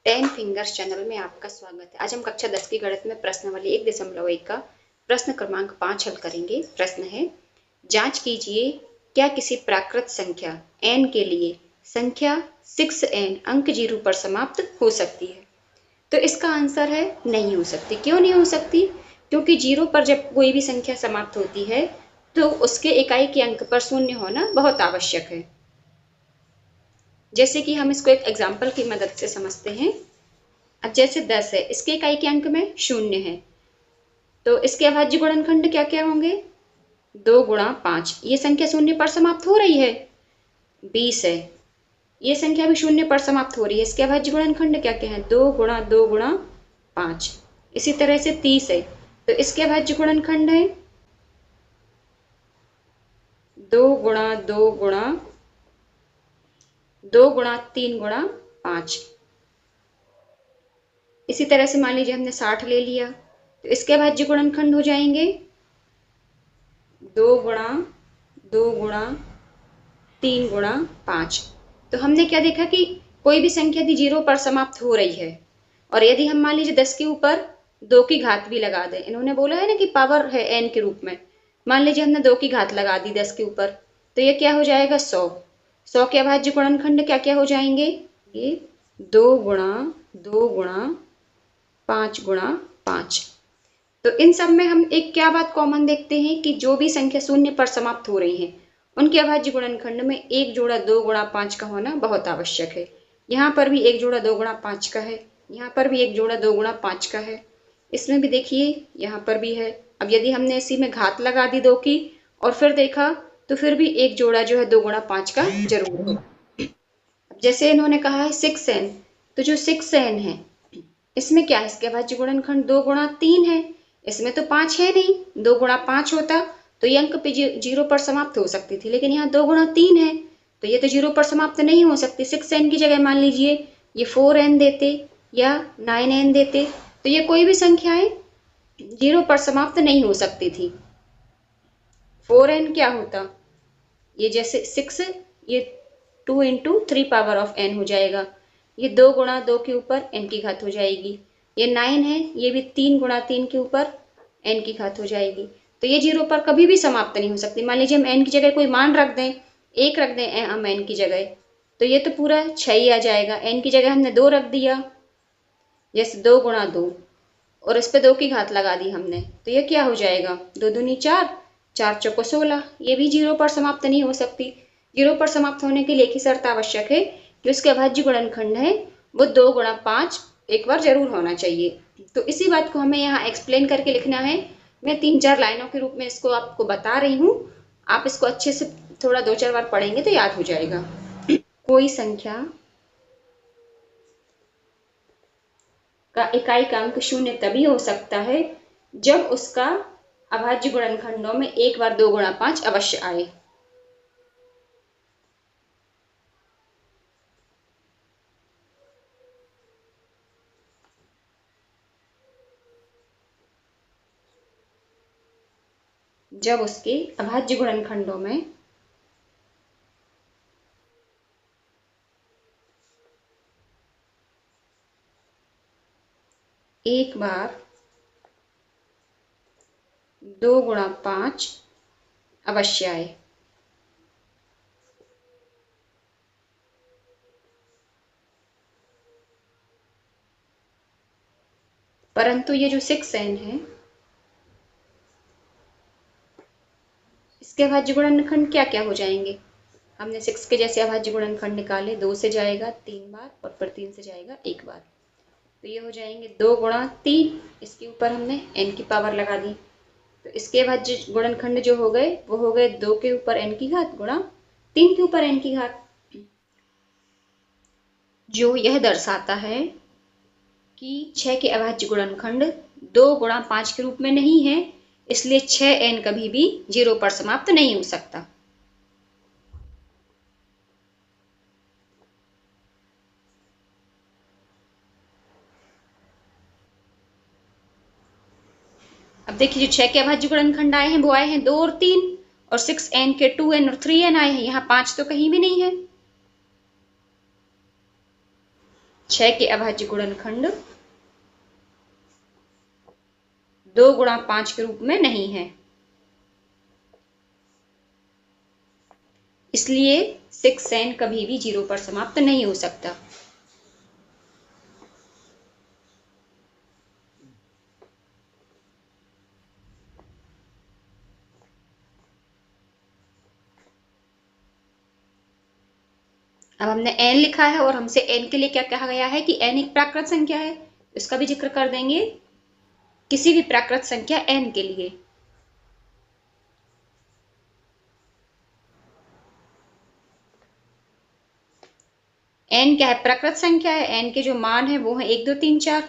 10 fingers channel में आपका स्वागत है। आज हम कक्षा 10 की गणित में प्रश्नावली 1.1 का प्रश्न क्रमांक 5 हल करेंगे। प्रश्न है, जांच कीजिए क्या किसी प्राकृत संख्या n के लिए संख्या 6n अंक 0 पर समाप्त हो सकती है। तो इसका आंसर है नहीं हो सकती। क्यों नहीं हो सकती? क्योंकि 0 पर जब कोई भी संख्या समाप्त होती है तो उसके इकाई के अंक पर शून्य होना बहुत आवश्यक है। जैसे कि हम इसको एक एग्जाम्पल की मदद से समझते हैं। अब जैसे 10 है, इसके इकाई के अंक में शून्य है, तो इसके अभाज्य गुणनखंड क्या क्या होंगे? 2 गुणा 5, ये संख्या शून्य पर समाप्त हो रही है। 20 है, ये संख्या भी शून्य पर समाप्त हो रही है, इसके अभाज्य गुणनखंड क्या क्या है? 2 गुणा 5। इसी तरह से 30 है, तो इसके अभाज्य गुणनखंड है 2 गुणा 3 गुणा 5। इसी तरह से मान लीजिए हमने 60 ले लिया, तो इसके अभाज्य गुणनखंड हो जाएंगे 2 गुणा 3 गुणा 5। तो हमने क्या देखा कि कोई भी संख्या यदि 0 पर समाप्त हो रही है और यदि हम मान लीजिए 10 के ऊपर 2 की घात भी लगा दें, इन्होंने बोला है ना कि पावर है n के रूप में, मान लीजिए हमने 2 की घात लगा दी 10 के ऊपर, तो ये क्या हो जाएगा? 100 के अभाज्य गुणनखंड क्या क्या हो जाएंगे? ये 2 गुणा 5 गुणा 5। तो इन सब में हम एक क्या बात कॉमन देखते हैं कि जो भी संख्या शून्य पर समाप्त हो रही है उनके अभाज्य गुणनखंड में एक जोड़ा 2 गुणा 5 का होना बहुत आवश्यक है। यहाँ पर भी एक जोड़ा 2 गुणा 5 का है, यहाँ पर भी एक जोड़ा 2 गुणा 5 का है, इसमें भी देखिए यहाँ पर भी है। अब यदि हमने इसी में घात लगा दी 2 की और फिर देखा तो फिर भी एक जोड़ा जो है 2 गुणा 5 का जरूर होगा। अब जैसे इन्होंने कहा है 6n, तो जो 6n है इसमें क्या है? इसके अभाज्य गुणनखंड 2 गुणा 3 है, इसमें तो 5 है नहीं। 2 गुणा 5 होता तो ये अंक पे 0 पर समाप्त हो सकती थी, लेकिन यहाँ 2 गुणा 3 है तो ये तो 0 पर समाप्त नहीं हो सकती। 6n की जगह मान लीजिए ये 4n देते या 9n देते, तो ये कोई भी संख्याएं 0 पर समाप्त नहीं हो सकती थी। 4n क्या होता? ये जैसे 6, ये 2 इंटू 3 पावर ऑफ n हो जाएगा। ये 2 गुणा 2 के ऊपर n की घात हो जाएगी। ये 9 है, ये भी 3 गुणा 3 के ऊपर n की घात हो जाएगी। तो ये 0 पर कभी भी समाप्त नहीं हो सकती। मान लीजिए हम n की जगह कोई मान रख दें, 1 रख दें हम n की जगह, तो ये तो पूरा 6 ही आ जाएगा। n की जगह हमने 2 रख दिया, जैसे 2 गुणा 2 और इस पे 2 की घात लगा दी हमने, तो ये क्या हो जाएगा? 2 दूनी 4, 4 चौको 16। ये भी 0 पर समाप्त नहीं हो सकती। 0 पर समाप्त होने के लिए एक ही शर्त आवश्यक है कि उसके अभाज्य गुणनखंड है वो 2 गुणा 5 एक बार जरूर होना चाहिए। तो इसी बात को हमें यहाँ एक्सप्लेन करके लिखना है। मैं 3-4 लाइनों के रूप में इसको आपको बता रही हूँ, आप इसको अच्छे से थोड़ा 2-4 बार पढ़ेंगे तो याद हो जाएगा। कोई संख्या का इकाई का अंक शून्य तभी हो सकता है जब उसका अभाज्य गुणनखंडों में एक बार 2 गुणा 5 अवश्य आए। जब उसके अभाज्य गुणनखंडों में एक बार 2 गुणा 5 अवश्य आए। परंतु ये जो 6n है इसके अभाज्य गुणनखंड क्या क्या हो जाएंगे? हमने 6 के जैसे अभाज्य गुणनखंड निकाले, 2 से जाएगा 3 बार और फिर 3 से जाएगा 1 बार, तो ये हो जाएंगे 2 गुणा 3, इसके ऊपर हमने n की पावर लगा दी, तो इसके अभाज्य गुणनखंड जो हो गए वो हो गए 2 के ऊपर n की घात गुणा 3 के ऊपर n की घात, जो यह दर्शाता है कि 6 के अभाज्य गुणनखंड 2 गुणा 5 के रूप में नहीं है, इसलिए 6n कभी भी 0 पर समाप्त नहीं हो सकता। अब देखिए जो 6 के अभाज्य गुणनखंड आए हैं वो आए हैं 2 और 3, और 6n के 2n और 3n आए हैं, यहाँ 5 तो कहीं भी नहीं है। 6 के अभाज्य गुणनखंड 2 गुणा 5 के रूप में नहीं है, इसलिए 6n कभी भी 0 पर समाप्त नहीं हो सकता। अब हमने n लिखा है और हमसे n के लिए क्या कहा गया है कि n एक प्राकृत संख्या है, इसका भी जिक्र कर देंगे किसी भी प्राकृत संख्या n के लिए। n क्या है? प्राकृत संख्या है। n के जो मान है वो है 1 2 3 4,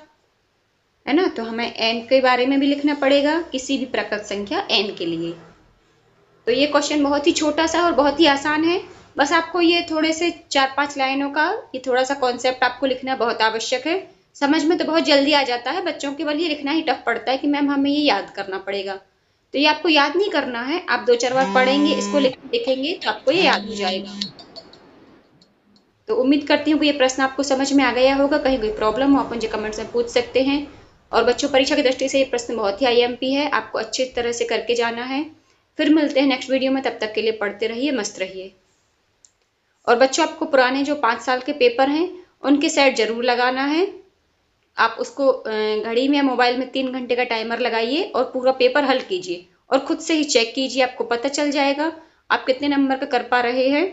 है ना। तो हमें n के बारे में भी लिखना पड़ेगा किसी भी प्राकृत संख्या n के लिए। तो ये क्वेश्चन बहुत ही छोटा सा और बहुत ही आसान है। बस आपको ये थोड़े से 4-5 लाइनों का ये थोड़ा सा कॉन्सेप्ट आपको लिखना बहुत आवश्यक है। समझ में तो बहुत जल्दी आ जाता है, बच्चों के लिए लिखना ही टफ पड़ता है कि मैम हमें ये याद करना पड़ेगा। तो ये आपको याद नहीं करना है, आप 2-4 बार पढ़ेंगे, इसको लिखेंगे तो आपको ये याद हो जाएगा। तो उम्मीद करती हूँ कि ये प्रश्न आपको समझ में आ गया होगा। कहीं कोई प्रॉब्लम हो आप मुझे कमेंट्स में पूछ सकते हैं। और बच्चों, परीक्षा की दृष्टि से ये प्रश्न बहुत ही आईएमपी है, आपको अच्छी तरह से करके जाना है। फिर मिलते हैं नेक्स्ट वीडियो में, तब तक के लिए पढ़ते रहिए, मस्त रहिए। और बच्चों, आपको पुराने जो 5 साल के पेपर हैं उनके सेट जरूर लगाना है। आप उसको घड़ी में या मोबाइल में 3 घंटे का टाइमर लगाइए और पूरा पेपर हल कीजिए और खुद से ही चेक कीजिए, आपको पता चल जाएगा आप कितने नंबर का कर पा रहे हैं।